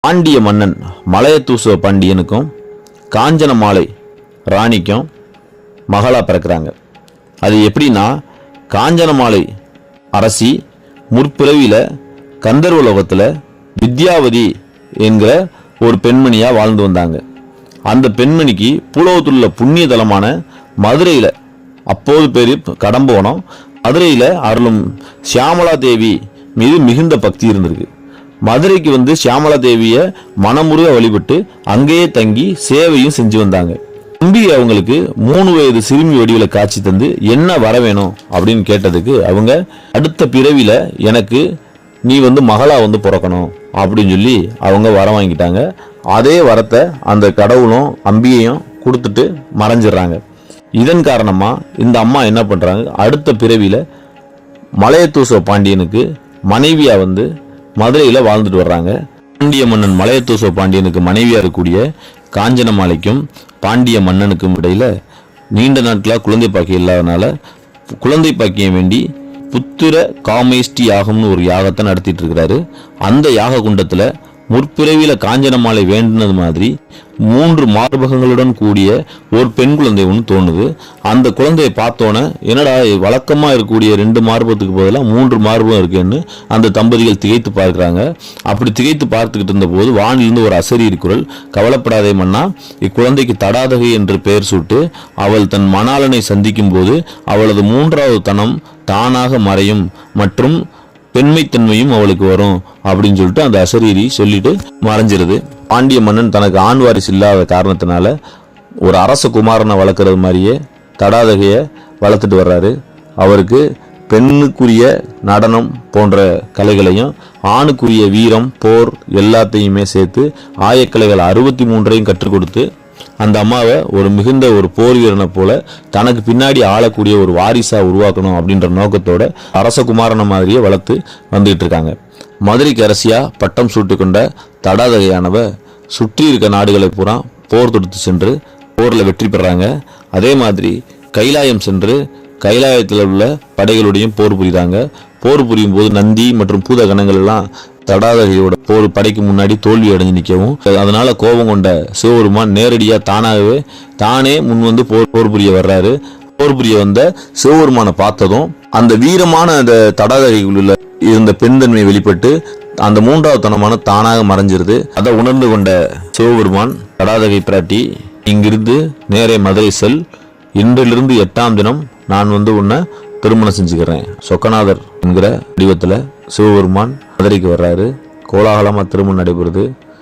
பாண்டிய மன்னன் மலையத்தூச பாண்டியனுக்கும் காஞ்சனமாலை ராணிக்கும் மகளா பிறக்கிறாங்க. அது எப்படின்னா, காஞ்சனமாலை அரசி முற்பிறவியில கந்தர்வலோகத்துல வித்யாவதி என்கிற ஒரு பெண்மணியா வாழ்ந்து வந்தாங்க. அந்த பெண்மணிக்கு பூலோகத்தில் உள்ள புண்ணிய தலமான மதுரையில, அப்போது பேரு கடம்போனம், மதுரையில அருளும் சியாமலா தேவி மீது மிகுந்த பக்தி இருந்திருக்கு. மதுரைக்கு வந்து சியாமலா தேவிய மனமுருக வழிபட்டு அங்கேயே தங்கி சேவையும் செஞ்சு வந்தாங்க. தம்பி அவங்களுக்கு 3 வயது சிறுமி வடிவில காட்சி தந்து என்ன வர வேணும் அப்படின்னு கேட்டதுக்கு அவங்க, அடுத்த பிறவில எனக்கு நீ வந்து மகளா வந்து பிறக்கணும் அப்படின்னு சொல்லி அவங்க வரம் வாங்கிட்டாங்க. அதே வரத்தை அந்த கடவுளும் அம்பியையும் கொடுத்துட்டு மறைஞ்சிடறாங்க. இதன் காரணமா இந்த அம்மா என்ன பண்றாங்க, அடுத்த பிறவில மலையத்தூச பாண்டியனுக்கு மனைவியா வந்து மதுரையில வாழ்ந்துட்டு வர்றாங்க. பாண்டிய மன்னன் மலையத்தூச பாண்டியனுக்கு மனைவியா இருக்கக்கூடிய காஞ்சனமாலைக்கும் பாண்டிய மன்னனுக்கும் இடையில நீண்ட நாட்களா குழந்தை பாக்கியம் இல்லாதனால குழந்தை பாக்கியம் வேண்டி புத்திர காமேஷ்டி யாகம்னு ஒரு யாகத்தை நடத்திட்டு இருக்கிறாரு. அந்த யாக குண்டத்துல முற்பிறவியில காஞ்சனமாலை வேண்டினது மாதிரி 3 மார்பகங்களுடன் கூடிய ஒரு பெண் குழந்தை ஒன்று தோணுது. அந்த குழந்தையை பார்த்தோன்னே, என்னடா வழக்கமா இருக்கக்கூடிய 2 மார்பகத்துக்கு பதிலாக 3 மார்பகம் இருக்குன்னு அந்த தம்பதிகள் திகைத்து பார்க்கிறாங்க. அப்படி திகைத்து பார்த்துக்கிட்டு இருந்த போது வானிலிருந்து ஒரு அசரீரி குரல், கவலைப்படாதே மன்னா, இக்குழந்தைக்கு தடாதகை என்று பெயர் சூட்டு, அவள் தன் மணாளனை சந்திக்கும் போது அவளது 3வது தனம் தானாக மறையும் மற்றும் பெண்மைத்தன்மையும் அவளுக்கு வரும் அப்படின்னு சொல்லிட்டு அந்த அசரீரி சொல்லிட்டு மறைஞ்சிருது. பாண்டிய மன்னன் தனக்கு ஆண் வாரிசு இல்லாத காரணத்தினால ஒரு அரச குமாரனை வளர்க்கறது மாதிரியே தடாதகைய வளர்த்துட்டு வர்றாரு. அவருக்கு பெண்ணுக்குரிய நடனம் போன்ற கலைகளையும் ஆணுக்குரிய வீரம் போர் எல்லாத்தையுமே சேர்த்து ஆயக்கலைகள் 63ஐயும் கற்றுக் கொடுத்து அந்த அம்மாவை ஒரு மிகுந்த ஒரு போர் வீரனை போல தனக்கு பின்னாடி ஆளக்கூடிய ஒரு வாரிசா உருவாக்கணும் அப்படின்ற நோக்கத்தோட அரசகுமாரனை மாதிரியே வளர்த்து வந்துகிட்டு இருக்காங்க. மதுரைக்கு அரசியா பட்டம் சூட்டு கொண்ட தடாதகையானவ சுற்றி இருக்க நாடுகளை பூரா போர் தொடுத்து சென்று போர்ல வெற்றி பெறாங்க. அதே மாதிரி கைலாயம் சென்று கைலாயத்தில் உள்ள படைகளுடையும் போர் புரிகிறாங்க. போர் புரியும் போது நந்தி மற்றும் பூத கணங்கள் எல்லாம் தடாதகையோட போர் படைக்கு முன்னாடி தோல்வி அடைஞ்சு நிற்கவும், அதனால கோபம் கொண்ட சிவபெருமான் நேரடியா தானே முன் வந்து போர் புரிய வர்றாரு. போர் புரிய வந்த சிவபெருமானை பார்த்ததும் அந்த வீரமான அந்த தடாதகைக்குள்ள இருந்த பெண்தன்மை வெளிப்பட்டு அந்த 3வது தனமான தானாக மறைஞ்சிருது. அதை உணர்ந்து கொண்ட சிவபெருமான், தடாதகை பிராட்டி, இங்கிருந்து நேரே மதுரை செல், இன்றிலிருந்து 8ஆம் தினம் நான் வந்து உன்னை திருமணம் செஞ்சுக்கிறேன். சொக்கநாதர் என்கிற வடிவத்துல சிவபெருமான் மதுரைக்கு வர்றாரு. கோலாகலமா திருமணம் நடைபெறுது.